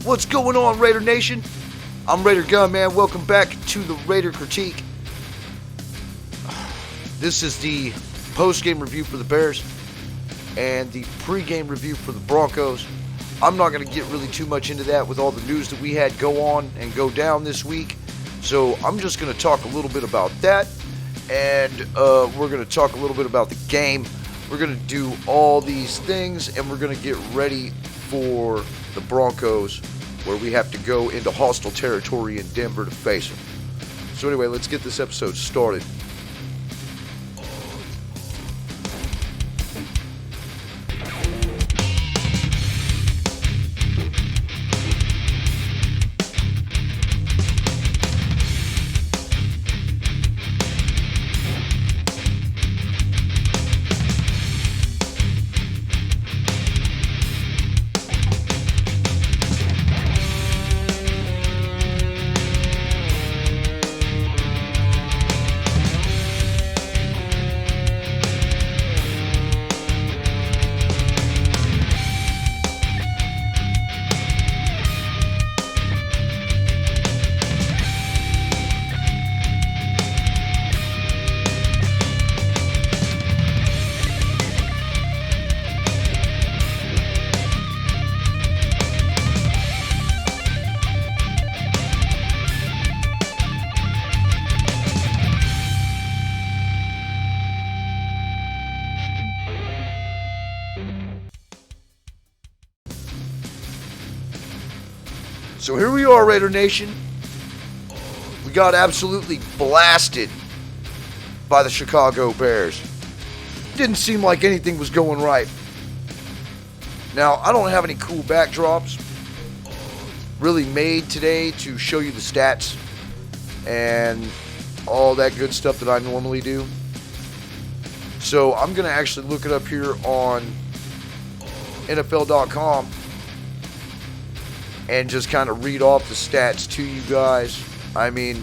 What's going on, Raider Nation? I'm Raider Gun, man. Welcome back to the Raider Critique. This is the post-game review for the Bears and the pre-game review for the Broncos. I'm not going to get really too much into that with all the news that we had go on and go down this week. So I'm just going to talk a little bit about that, and we're going to talk a little bit about the game. We're going to do all these things, and we're going to get ready for the Broncos, where we have to go into hostile territory in Denver to face them. So anyway, let's get this episode started. So here we are, Raider Nation. We got absolutely blasted by the Chicago Bears. Didn't seem like anything was going right. Now, I don't have any cool backdrops really made today to show you the stats and all that good stuff that I normally do. So I'm going to actually look it up here on NFL.com and just kind of read off the stats to you guys. I mean,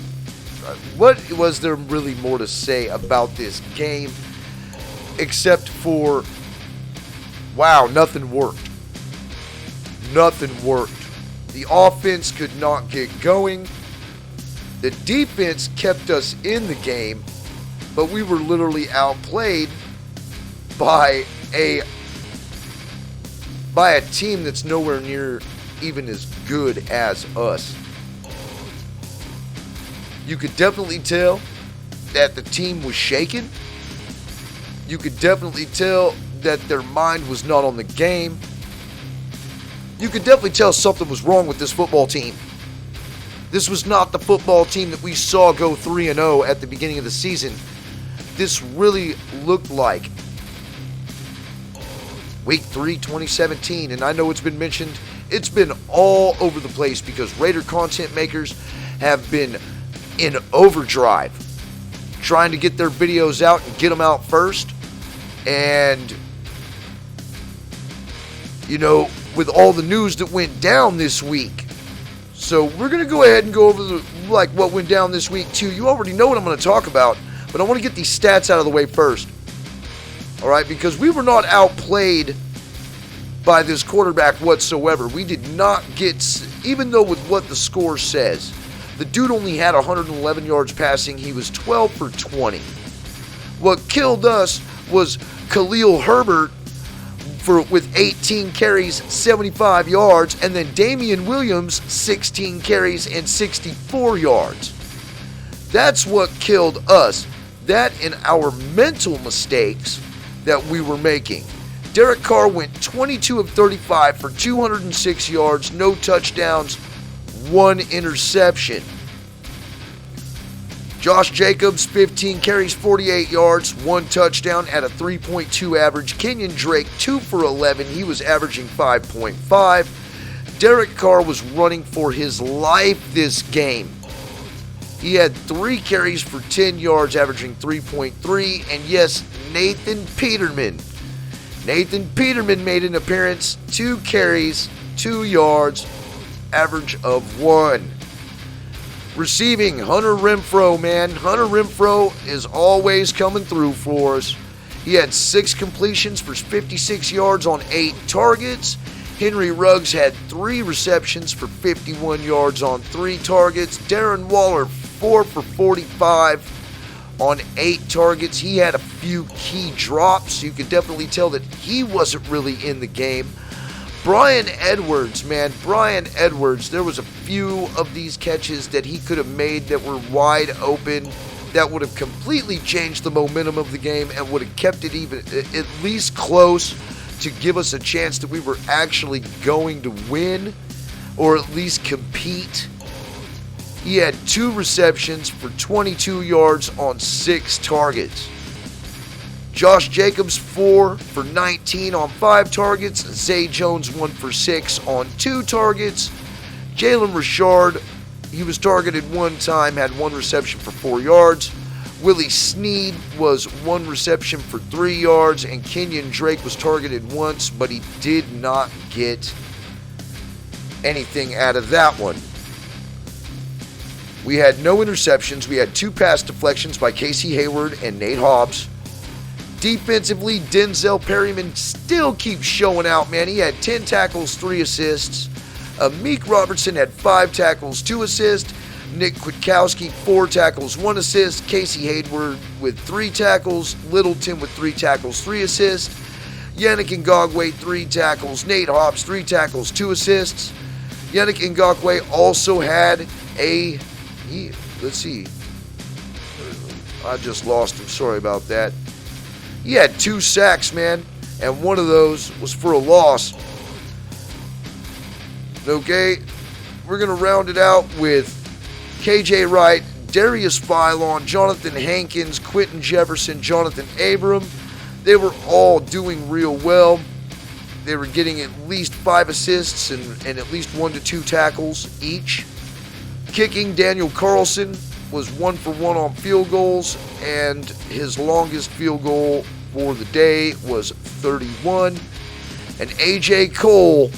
what was there really more to say about this game except for, wow, nothing worked. Nothing worked. The offense could not get going. The defense kept us in the game, but we were literally outplayed by a team that's nowhere near even as good as us. You could definitely tell that the team was shaken. You could definitely tell that their mind was not on the game. You could definitely tell something was wrong with this football team. This was not the football team that we saw go 3-0 at the beginning of the season. This really looked like Week 3, 2017, and I know it's been mentioned. It's been all over the place because Raider content makers have been in overdrive trying to get their videos out and get them out first. And, you know, with all the news that went down this week. So we're going to go ahead and go over what went down this week too. You already know what I'm going to talk about, but I want to get these stats out of the way first. All right, because we were not outplayed by this quarterback whatsoever. We did not get, even though with what the score says, the dude only had 111 yards passing. He was 12 for 20. What killed us was Khalil Herbert with 18 carries, 75 yards, and then Damian Williams, 16 carries and 64 yards. That's what killed us. That and our mental mistakes that we were making. Derek Carr went 22 of 35 for 206 yards, no touchdowns, 1 interception. Josh Jacobs, 15 carries, 48 yards, 1 touchdown at a 3.2 average. Kenyon Drake, 2 for 11. He was averaging 5.5. Derek Carr was running for his life this game. He had 3 carries for 10 yards, averaging 3.3. And yes, Nathan Peterman made an appearance, 2 carries, 2 yards, average of 1. Receiving, Hunter Renfrow, man. Hunter Renfrow is always coming through for us. He had 6 completions for 56 yards on 8 targets. Henry Ruggs had 3 receptions for 51 yards on 3 targets. Darren Waller, 4 for 45 on 8 targets. He had a few key drops. You could definitely tell that he wasn't really in the game. Bryan Edwards, there was a few of these catches that he could have made that were wide open that would have completely changed the momentum of the game and would have kept it even at least close to give us a chance that we were actually going to win or at least compete. He had 2 receptions for 22 yards on 6 targets. Josh Jacobs, 4 for 19 on 5 targets. Zay Jones, 1 for 6 on 2 targets. Jalen Richard, he was targeted 1 time, had 1 reception for 4 yards. Willie Snead was 1 reception for 3 yards. And Kenyon Drake was targeted once, but he did not get anything out of that one. We had no interceptions. We had 2 pass deflections by Casey Hayward and Nate Hobbs. Defensively, Denzel Perryman still keeps showing out, man. He had 10 tackles, 3 assists. Meek Robertson had 5 tackles, 2 assists. Nick Kwiatkowski, 4 tackles, 1 assist. Casey Hayward with 3 tackles. Littleton with 3 tackles, 3 assists. Yannick Ngakoue, 3 tackles. Nate Hobbs, 3 tackles, 2 assists. Yannick Ngakoue also had let's see. I just lost him. Sorry about that. He had 2 sacks, man, and one of those was for a loss. Okay, we're going to round it out with KJ Wright, Darius Philon, Jonathan Hankins, Quentin Jefferson, Jonathan Abram. They were all doing real well. They were getting at least 5 assists and at least 1 to 2 tackles each. Kicking, Daniel Carlson was 1 for 1 on field goals, and his longest field goal for the day was 31. And AJ Cole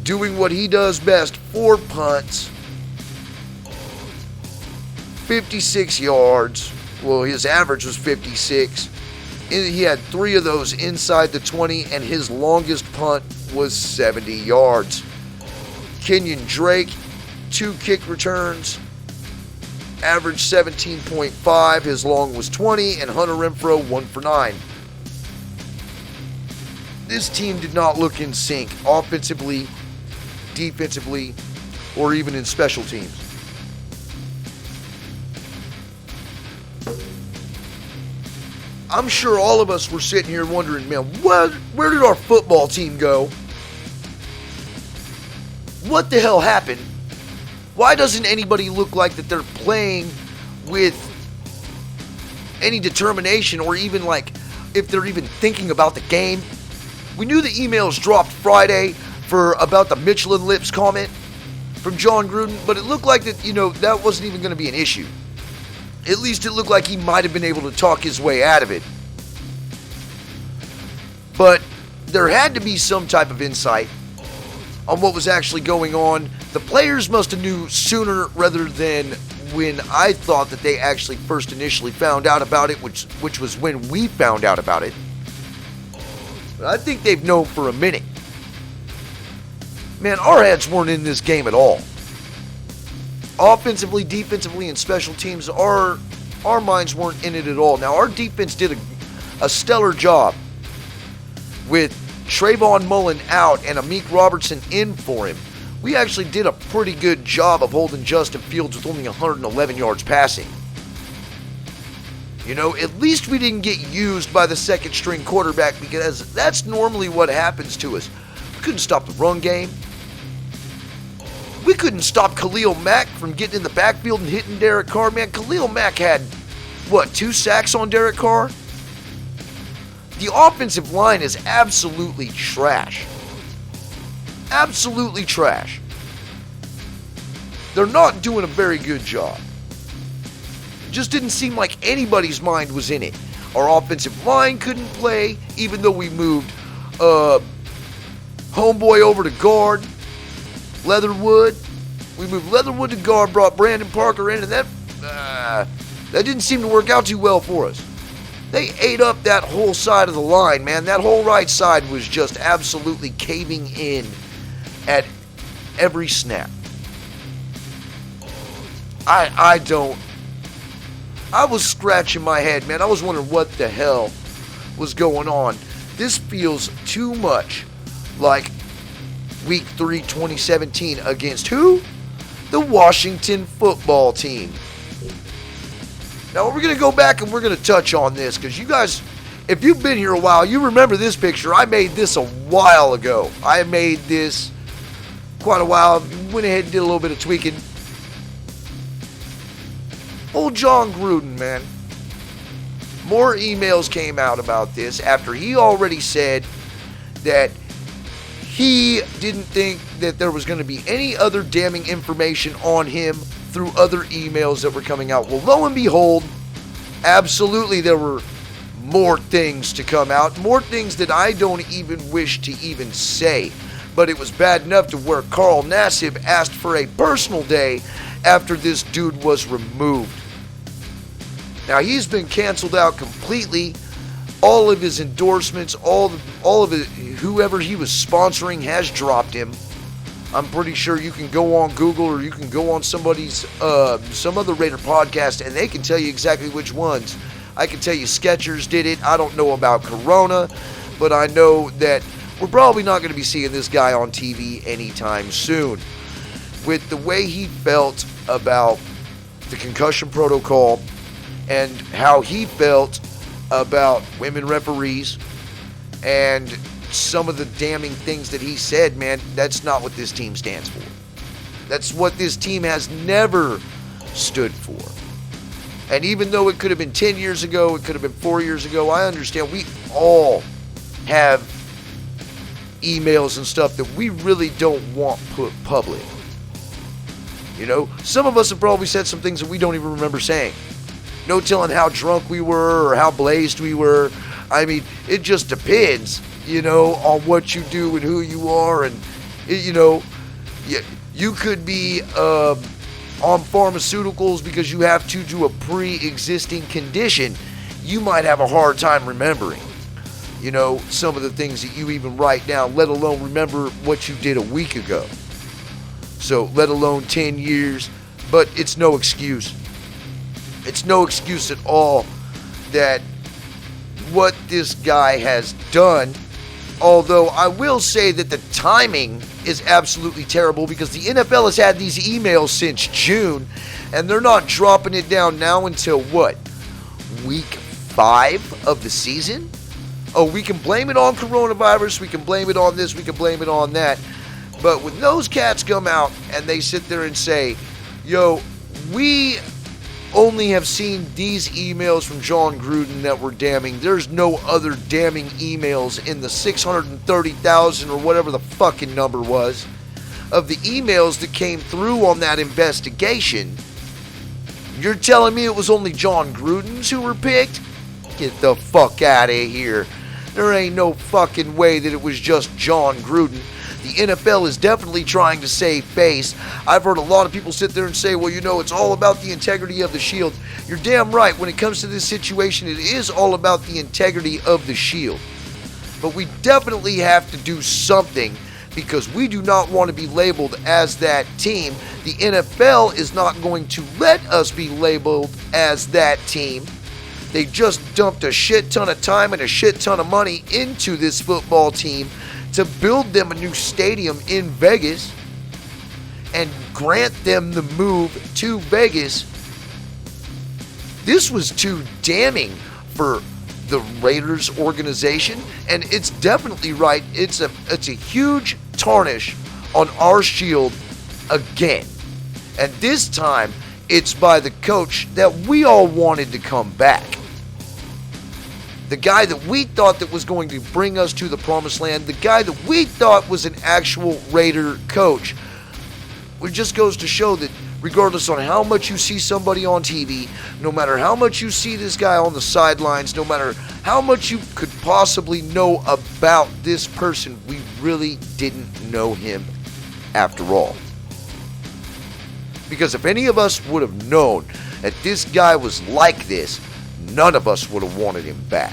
doing what he does best, 4 punts, 56 yards. Well, his average was 56. He had 3 of those inside the 20, and his longest punt was 70 yards. Kenyon Drake, 2 kick returns, average 17.5. His long was 20, and Hunter Renfrow, 1 for 9. This team did not look in sync offensively, defensively, or even in special teams. I'm sure all of us were sitting here wondering, man, where did our football team go? What the hell happened? Why doesn't anybody look like that they're playing with any determination, or even like if they're even thinking about the game? We knew the emails dropped Friday for about the Michelin Lips comment from John Gruden, but it looked like that, that wasn't even going to be an issue. At least it looked like he might have been able to talk his way out of it. But there had to be some type of insight on what was actually going on. The players must have knew sooner rather than when I thought that they actually first initially found out about it, which was when we found out about it. But I think they've known for a minute. Man, our heads weren't in this game at all. Offensively, defensively, and special teams, our minds weren't in it at all. Now, our defense did a stellar job with Trayvon Mullen out and Amik Robertson in for him. We actually did a pretty good job of holding Justin Fields with only 111 yards passing. At least we didn't get used by the second string quarterback, because that's normally what happens to us. We couldn't stop the run game. We couldn't stop Khalil Mack from getting in the backfield and hitting Derek Carr. Man, Khalil Mack had, 2 sacks on Derek Carr? The offensive line is absolutely trash. Absolutely trash. They're not doing a very good job. It just didn't seem like anybody's mind was in it. Our offensive line couldn't play, even though we moved homeboy over to guard, Leatherwood. We moved Leatherwood to guard, brought Brandon Parker in, and that didn't seem to work out too well for us. They ate up that whole side of the line, man. That whole right side was just absolutely caving in at every snap. I was scratching my head, man. I was wondering what the hell was going on. This feels too much like Week 3, 2017 against who? The Washington football team. Now, we're going to go back and we're going to touch on this because you guys, if you've been here a while, you remember this picture. I made this a while ago. I made this quite a while. Went ahead and did a little bit of tweaking. Old John Gruden, man. More emails came out about this after he already said that he didn't think that there was going to be any other damning information on him through other emails that were coming out. Well, lo and behold, absolutely there were more things to come out. More things that I don't even wish to even say. But it was bad enough to where Carl Nassib asked for a personal day after this dude was removed. Now, he's been canceled out completely. All of his endorsements, all of it, whoever he was sponsoring has dropped him. I'm pretty sure you can go on Google or you can go on somebody's, some other Raider podcast, and they can tell you exactly which ones. I can tell you Skechers did it. I don't know about Corona, but I know that we're probably not going to be seeing this guy on TV anytime soon. With the way he felt about the concussion protocol and how he felt about women referees and some of the damning things that he said, man, that's not what this team stands for. That's what this team has never stood for. And even though it could have been 10 years ago, it could have been 4 years ago, I understand we all have emails and stuff that we really don't want put public. You know, some of us have probably said some things that we don't even remember saying. No telling how drunk we were or how blazed we were. I mean, it just depends, you know, on what you do and who you are. And, you know, you could be on pharmaceuticals because you have to do a pre-existing condition. You might have a hard time remembering, you know, some of the things that you even write down, let alone remember what you did a week ago. So, let alone 10 years, but it's no excuse. It's no excuse at all that what this guy has done, although I will say that the timing is absolutely terrible because the NFL has had these emails since June, and they're not dropping it down now until what? Week 5 of the season? Oh, we can blame it on coronavirus, we can blame it on this, we can blame it on that. But when those cats come out and they sit there and say, yo, we only have seen these emails from John Gruden that were damning. There's no other damning emails in the 630,000 or whatever the fucking number was of the emails that came through on that investigation. You're telling me it was only John Gruden's who were picked? Get the fuck out of here. There ain't no fucking way that it was just John Gruden. The NFL is definitely trying to save face. I've heard a lot of people sit there and say, well, you know, it's all about the integrity of the Shield. You're damn right. When it comes to this situation, it is all about the integrity of the Shield. But we definitely have to do something because we do not want to be labeled as that team. The NFL is not going to let us be labeled as that team. They just dumped a shit ton of time and a shit ton of money into this football team to build them a new stadium in Vegas and grant them the move to Vegas. This was too damning for the Raiders organization, and it's definitely right. It's a huge tarnish on our Shield again. And this time, it's by the coach that we all wanted to come back. The guy that we thought that was going to bring us to the promised land, the guy that we thought was an actual Raider coach. It just goes to show that regardless on how much you see somebody on TV, no matter how much you see this guy on the sidelines, no matter how much you could possibly know about this person, we really didn't know him after all. Because if any of us would have known that this guy was like this, none of us would have wanted him back.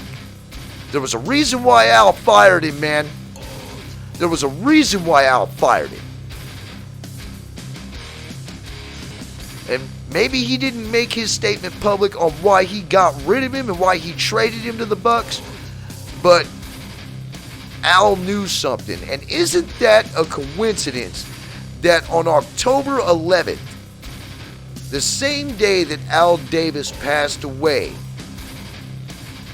There was a reason why Al fired him, man. There was a reason why Al fired him. And maybe he didn't make his statement public on why he got rid of him and why he traded him to the Bucs, but Al knew something. And isn't that a coincidence that on October 11th, the same day that Al Davis passed away,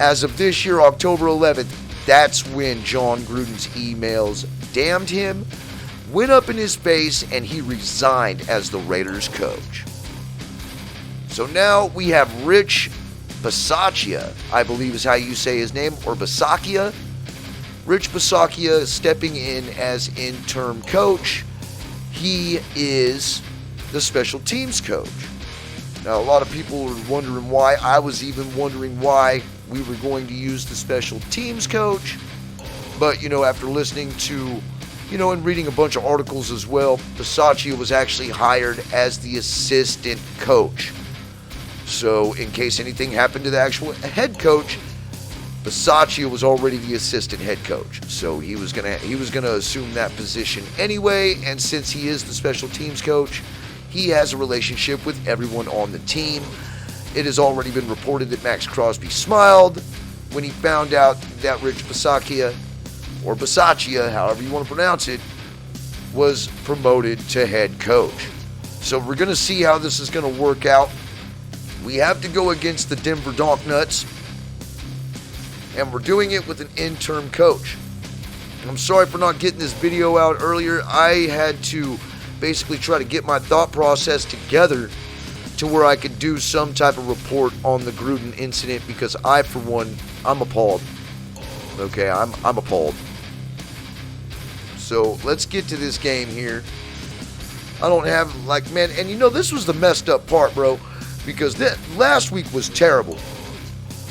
as of this year, October 11th, that's when John Gruden's emails damned him, went up in his face, and he resigned as the Raiders coach. So now we have Rich Bisaccia, I believe is how you say his name, or Bisaccia. Rich Bisaccia stepping in as interim coach. He is the special teams coach. Now, a lot of people are wondering why. I was even wondering why we were going to use the special teams coach. But, after listening to, and reading a bunch of articles as well, Bisaccia was actually hired as the assistant coach. So, in case anything happened to the actual head coach, Bisaccia was already the assistant head coach. So, he was gonna assume that position anyway, and since he is the special teams coach, he has a relationship with everyone on the team. It has already been reported that Max Crosby smiled when he found out that Rich Bisaccia, or Bisaccia, however you want to pronounce it, was promoted to head coach. So we're going to see how this is going to work out. We have to go against the Denver Donknuts, and we're doing it with an interim coach. I'm sorry for not getting this video out earlier. I had to basically try to get my thought process together to where I could do some type of report on the Gruden incident, because I, for one, I'm appalled. Okay, I'm appalled. So let's get to this game here. I don't have, man, and this was the messed up part, bro, because that last week was terrible.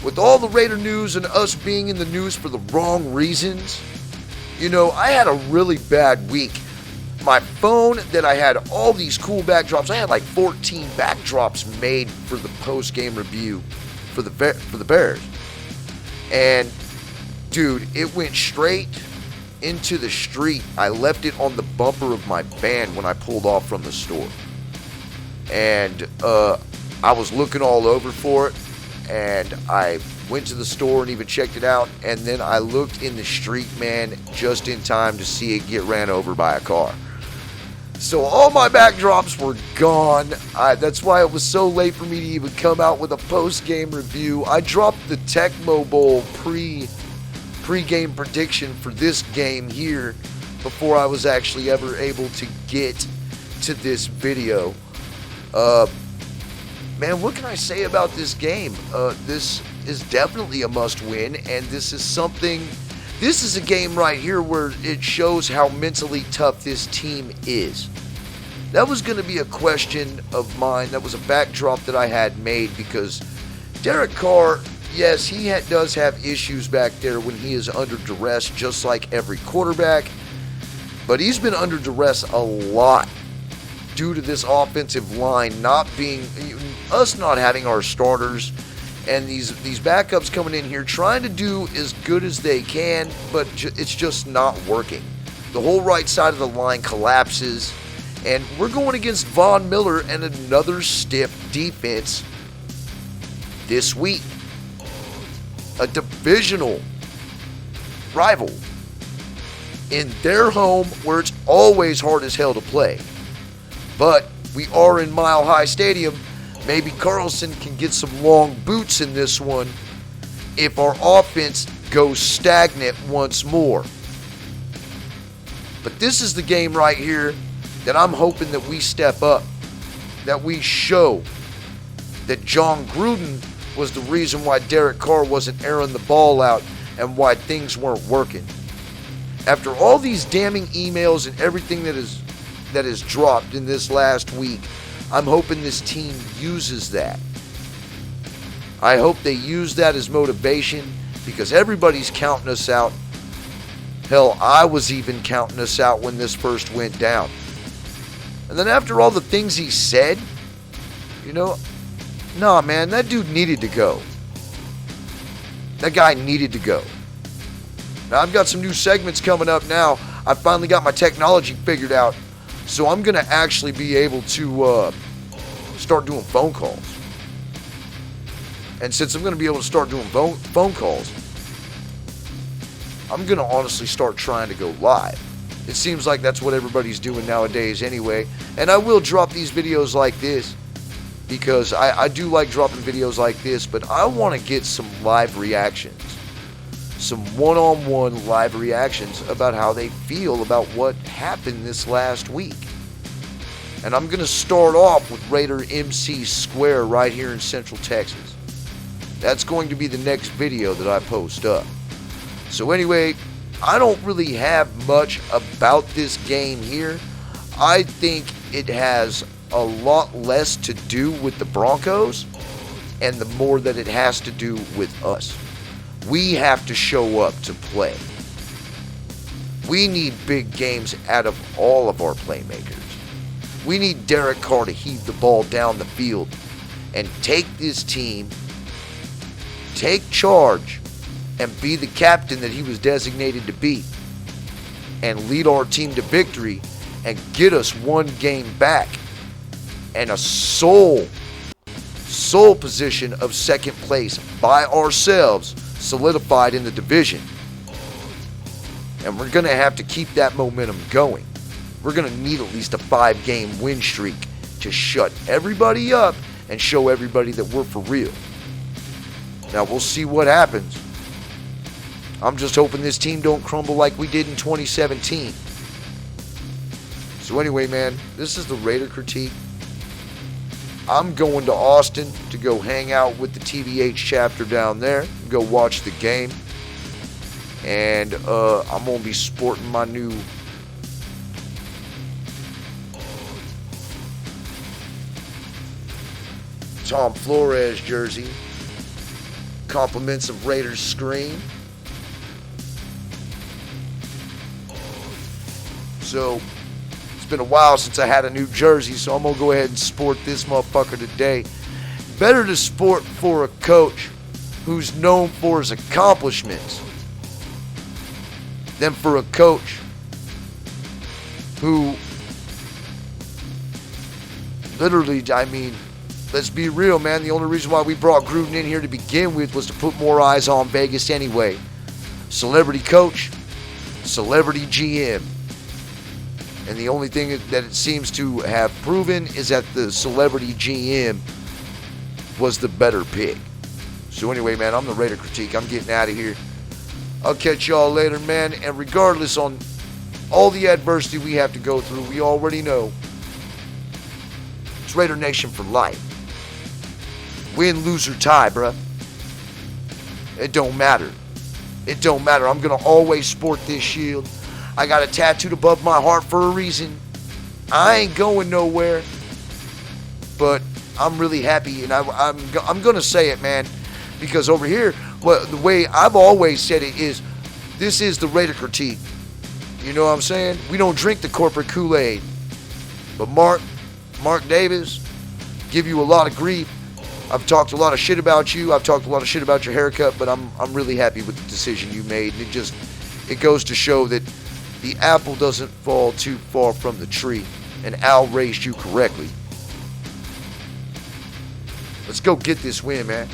With all the Raider news and us being in the news for the wrong reasons, I had a really bad week. My phone that I had all these cool backdrops. I had 14 backdrops made for the post-game review for the Bears. And, dude, it went straight into the street. I left it on the bumper of my van when I pulled off from the store. And I was looking all over for it. And I went to the store and even checked it out. And then I looked in the street, man, just in time to see it get ran over by a car. So all my backdrops were gone. That's why it was so late for me to even come out with a post-game review. I dropped the Tecmo Bowl pre-game prediction for this game here before I was actually ever able to get to this video. Man, what can I say about this game? This is definitely a must-win, and this is a game right here where it shows how mentally tough this team is. That was going to be a question of mine. That was a backdrop that I had made, because Derek Carr, yes, he does have issues back there when he is under duress, just like every quarterback. But he's been under duress a lot due to this offensive line not having our starters. And these backups coming in here trying to do as good as they can, but it's just not working. The whole right side of the line collapses, and we're going against Von Miller and another stiff defense this week. A divisional rival in their home, where it's always hard as hell to play. But we are in Mile High Stadium. Maybe Carlson can get some long boots in this one if our offense goes stagnant once more. But this is the game right here that I'm hoping that we step up, that we show that John Gruden was the reason why Derek Carr wasn't airing the ball out and why things weren't working. After all these damning emails and everything that is dropped in this last week, I'm hoping this team uses that. I hope they use that as motivation, because everybody's counting us out. Hell, I was even counting us out when this first went down. And then after all the things he said, nah, man, that dude needed to go. That guy needed to go. Now, I've got some new segments coming up now. I finally got my technology figured out. So I'm going to actually be able to start doing phone calls. And since I'm going to be able to start doing phone calls, I'm going to honestly start trying to go live. It seems like that's what everybody's doing nowadays anyway. And I will drop these videos like this because I do like dropping videos like this, but I want to get some live reactions. Some one-on-one live reactions about how they feel about what happened this last week. And I'm going to start off with Raider MC Square right here in Central Texas. That's going to be the next video that I post up. So anyway, I don't really have much about this game here. I think it has a lot less to do with the Broncos and the more that it has to do with us. We have to show up to play. We need big games out of all of our playmakers. We need Derek Carr to heave the ball down the field and take this team, take charge, and be the captain that he was designated to be, and lead our team to victory and get us one game back and a sole position of second place by ourselves solidified in the division. And we're going to have to keep that momentum going. We're going to need at least a 5-game win streak to shut everybody up and show everybody that we're for real. Now we'll see what happens. I'm just hoping this team don't crumble like we did in 2017. So anyway, man, this is the Raider Critique. I'm going to Austin to go hang out with the TVH chapter down there, go watch the game. And I'm going to be sporting my new Tom Flores jersey. Compliments of Raiders screen. So, it's been a while since I had a new jersey, so I'm going to go ahead and sport this motherfucker today. Better to sport for a coach who's known for his accomplishments than for a coach who literally, I mean, let's be real, man. The only reason why we brought Gruden in here to begin with was to put more eyes on Vegas anyway. Celebrity coach, celebrity GM. And the only thing that it seems to have proven is that the celebrity GM was the better pick. So anyway, man, I'm the Raider Critique. I'm getting out of here. I'll catch y'all later, man. And regardless on all the adversity we have to go through, we already know it's Raider Nation for life. Win, lose, or tie, bruh. It don't matter. It don't matter. I'm going to always sport this shield. I got it tattooed above my heart for a reason. I ain't going nowhere. But I'm really happy, and I'm going to say it, man. Because over here, the way I've always said it is, this is the Raider Critique. You know what I'm saying? We don't drink the corporate Kool-Aid. But Mark Davis, give you a lot of grief. I've talked a lot of shit about you. I've talked a lot of shit about your haircut, but I'm really happy with the decision you made. And it goes to show that the apple doesn't fall too far from the tree. And Al raised you correctly. Let's go get this win, man.